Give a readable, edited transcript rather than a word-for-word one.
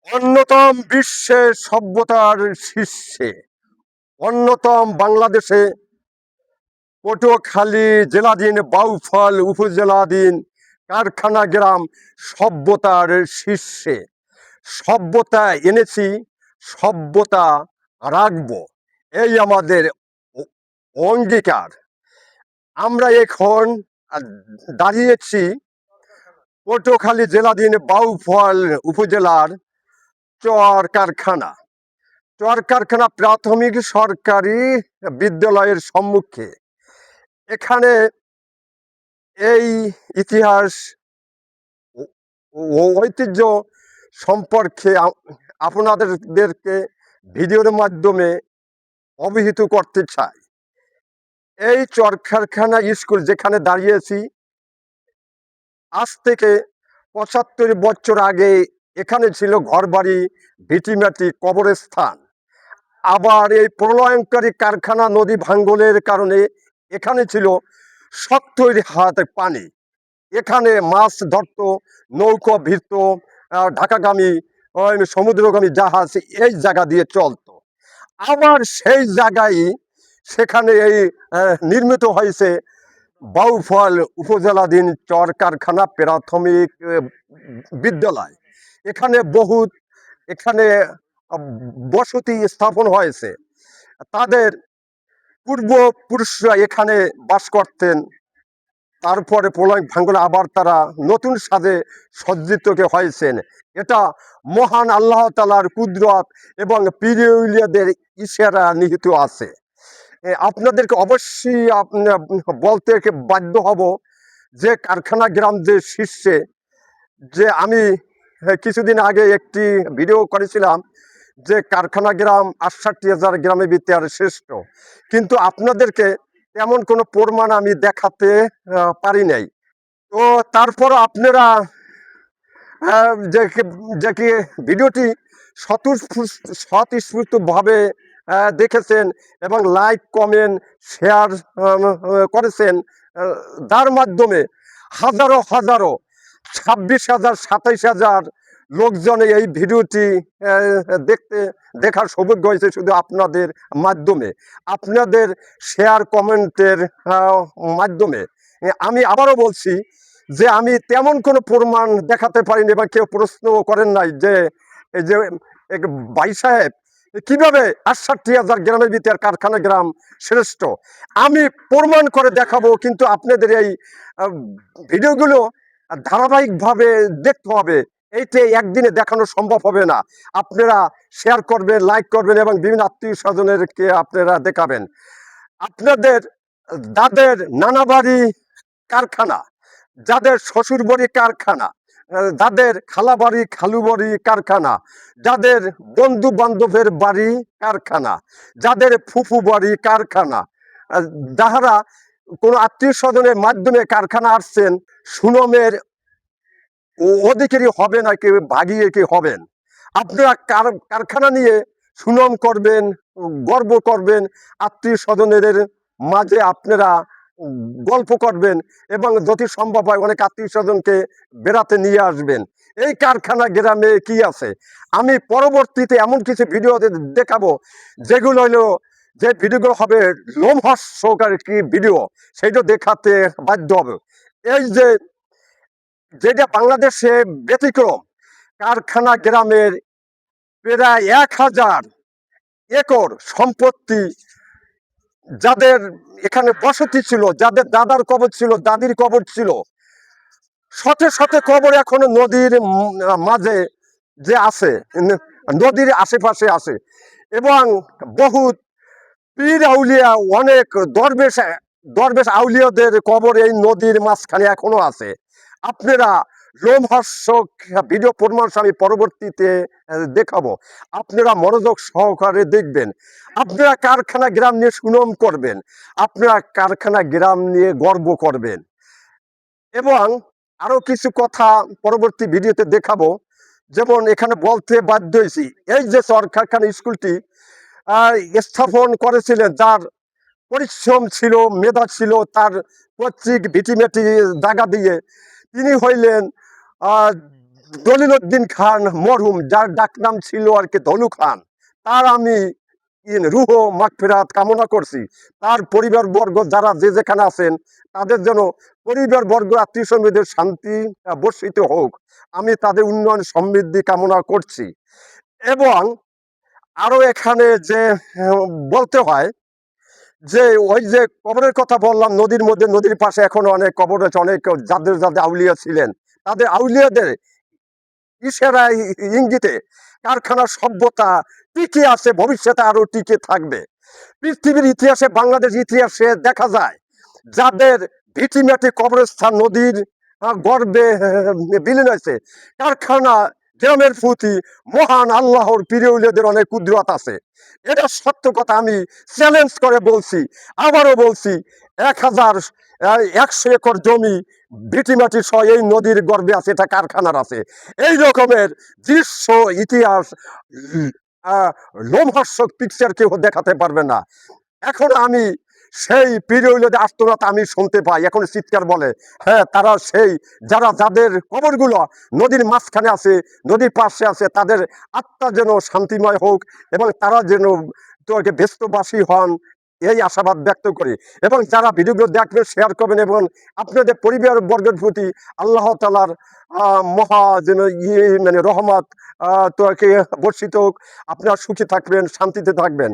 অন্যতম বিশ্বের সভ্যতার শীর্ষে অন্যতম বাংলাদেশে পটুয়াখালী জেলাধীন বাউফল উপজেলাধীন কারখানা গ্রাম সভ্যতার শীর্ষে। সভ্যতা এনেছি, সভ্যতা রাখবো, এই আমাদের অঙ্গীকার। আমরা এখন দাঁড়িয়েছি পটুয়াখালী জেলাধীন বাউফল উপজেলার চর কারখানা প্রাথমিক সরকারি বিদ্যালয়ের সম্মুখে। এখানে এই ইতিহাস ও ঐতিহ্য সম্পর্কে আপনাদেরকে ভিডিওর মাধ্যমে অবহিত করতে চাই। এই চর কারখানা স্কুল যেখানে দাঁড়িয়েছি, আজ থেকে ৭৫ বছর আগে এখানে ছিল ঘরবাড়ি, ভিটিমাটি, কবরস্থান। আবার এই প্রলয়ঙ্কারী কারখানা নদী ভাঙ্গনের কারণে এখানে ছিল ৭০ হাত পানি। এখানে মাছ ধরত, নৌকা ভিড়ত, ঢাকাগামী সমুদ্রগামী জাহাজ এই জায়গা দিয়ে চলতো। আবার সেই জায়গায় সেখানে এই নির্মিত হয়েছে বাউফল উপজেলাধীন চর কারখানা প্রাথমিক বিদ্যালয়। এখানে এখানে বসতি স্থাপন হয়েছে। তাদের পূর্বপুরুষরা এখানে বাস করতেন। তারপরে প্রলয় ভাঙ্গলে আবার তারা নতুন সাজে সজ্জিত হয়েছেন। এটা মহান আল্লাহ তাআলার কুদরত এবং পীর-আউলিয়াদের ইশারা নিহিত আছে। আপনাদেরকে অবশ্যই বলতে বাধ্য হব যে কারখানা গ্রাম যে শীর্ষে, যে আমি কিছুদিন আগে একটি ভিডিও করেছিলাম যে কারখানা গ্রাম ৬৮,০০০ গ্রামের ভিতরে শ্রেষ্ঠ, কিন্তু আপনাদেরকে তেমন কোনো প্রমাণ আমি দেখাতে পারি নাই। তো তারপর আপনারা যে কি ভিডিওটি স্বতঃস্ফূর্তভাবে দেখেছেন এবং লাইক, কমেন্ট, শেয়ার করেছেন, যার মাধ্যমে হাজারো হাজারো ২৬,০০০, ২৭,০০০ লোকজন এই ভিডিওটি দেখার সৌভাগ্য হয়েছে শুধু আপনাদের মাধ্যমে, আপনাদের শেয়ার কমেন্টের মাধ্যমে। আমি আবারও বলছি যে আমি তেমন কোনো প্রমাণ দেখাতে পারিনি এবং কেউ প্রশ্ন করেন নাই যে এই যে ভাই সাহেব কিভাবে ৬৮,০০০ গ্রামের ভিতরে কারখানা গ্রাম শ্রেষ্ঠ। আমি প্রমাণ করে দেখাবো, কিন্তু আপনাদের এই ভিডিওগুলো ধারাবাহিকভাবে দেখতে হবে। এইটা একদিনে দেখানো সম্ভব হবে না। আপনারা শেয়ার করবেন, লাইক করবেন এবং বিভিন্ন আত্মীয় স্বজনেরকে আপনারা দেখাবেন। আপনাদের যাদের নানা বাড়ি কারখানা, যাদের শ্বশুর বাড়ি কারখানা, যাদের খালা বাড়ি, খালু বাড়ি কারখানা, যাদের বন্ধু বান্ধবের বাড়ি কারখানা, যাদের ফুফু বাড়ি কারখানা, যাহারা কোনো আত্মীয় স্বজনের মাধ্যমে কারখানা আসছেন, সুনামের অধিকারী হবে না, কেউ ভাগিয়ে কে হবেন। আপনারা কারখানা নিয়ে সুনাম করবেন, গর্ব করবেন, আত্মীয় স্বজনের মাঝে আপনারা গল্প করবেন এবং যদি সম্ভব হয় অনেক আত্মীয় স্বজনকে বেড়াতে নিয়ে আসবেন। এই কারখানা গ্রামে কি আছে আমি পরবর্তীতে এমন কিছু ভিডিও দেখাবো যেগুলো হলো, যে ভিডিওগুলো হবে লোমহর্ষকারী কি ভিডিও, সেইটা দেখাতে বাধ্য হবে। এই যে যেটা বাংলাদেশে ব্যতিক্রম, কারখানা গ্রামের প্রায় ১,০০০ একর সম্পত্তি, যাদের এখানে বসতি ছিল, যাদের দাদার কবর ছিল, দাদির কবর ছিল, শতে শতে কবর এখনো নদীর মাঝে যে আছে, নদীর আশেপাশে আছে। এবং বহুত পীর আউলিয়া, অনেক দরবেশ আউলিয়াদের কবর এই নদীর মাঝখানে এখনো আছে। আপনারা লোমহর্ষক ভিডিও প্রমাণ আমি পরবর্তীতে দেখাবো, আপনারা মনোযোগ সহকারে দেখবেন। আপনারা কারখানা গ্রাম নিয়ে সুনাম করবেন, আপনারা কারখানা গ্রাম নিয়ে গর্ব করবেন। এবং আরো কিছু কথা পরবর্তী ভিডিওতে দেখাবো। যেমন এখানে বলতে বাধ্য হয়েছি, এই যে চর কারখানা স্কুলটি স্থাপন করেছিলেন, যার পরিশ্রম ছিল, মেধা ছিল, তার পৈতৃক ভিটিমেটি জায়গা দিয়ে, তিনি হইলেন দলিলউদ্দিন খান মরহুম, যার ডাকনাম ছিল আর কি ধনু খান, তার আমি রুহ মাগফিরাত কামনা করছি। তার পরিবারবর্গ যারা যে যেখানে আছেন, তাদের যেন পরিবারবর্গ আত্মীয় স্বজনদের শান্তি বর্ষিত হোক, আমি তাদের উন্নয়ন সমৃদ্ধি কামনা করছি। এবং আরো এখানে যে বলতে হয় যে ওই যে কবরের কথা বললাম, নদীর মধ্যে, নদীর পাশে এখনো অনেক কবর আছে, অনেক যাদের যাদের আউলিয়া ছিলেন, তাদের আউলিয়াদের ইশারা ইঙ্গিতে কারখানা সভ্যতা টিকে আছে, ভবিষ্যতে আরো টিকে থাকবে। পৃথিবীর ইতিহাসে, বাংলাদেশ ইতিহাসে দেখা যায় যাদের ভিটিমাটি কবরস্থান নদীর গর্ভে বিলীন হয়েছে, কারখানা গ্রামের প্রতি মহান আল্লাহর প্রিয়দের অনেক কুদরত আছে। এটা সত্য কথা, আমি চ্যালেঞ্জ করে বলছি, আবারও বলছি, 1,100 একর জমি ভিটিমাটি সহ এই নদীর গর্ভে আছে, এটা কারখানার আছে। এই রকমের দৃশ্য ইতিহাস লোমহর্ষক পিকচার কেউ দেখাতে পারবে না। এখন আমি সেই পিরিয়ডে আর্তনাদ আমি শুনতে পাই, এখন চিৎকার বলে, হ্যাঁ, তারা সেই যারা যাদের কবরগুলো নদীর মাঝখানে আছে, নদীর পাশে আছে, তাদের আত্মা যেন শান্তিময় হোক এবং তারা যেন ব্যস্তবাসী হন, এই আশাবাদ ব্যক্ত করি। এবং যারা ভিডিওগুলো দেখবেন, শেয়ার করবেন এবং আপনাদের পরিবার বর্গের প্রতি আল্লাহ তাআলার মহা যেন মানে রহমত বর্ষিত হোক, আপনারা সুখী থাকবেন, শান্তিতে থাকবেন।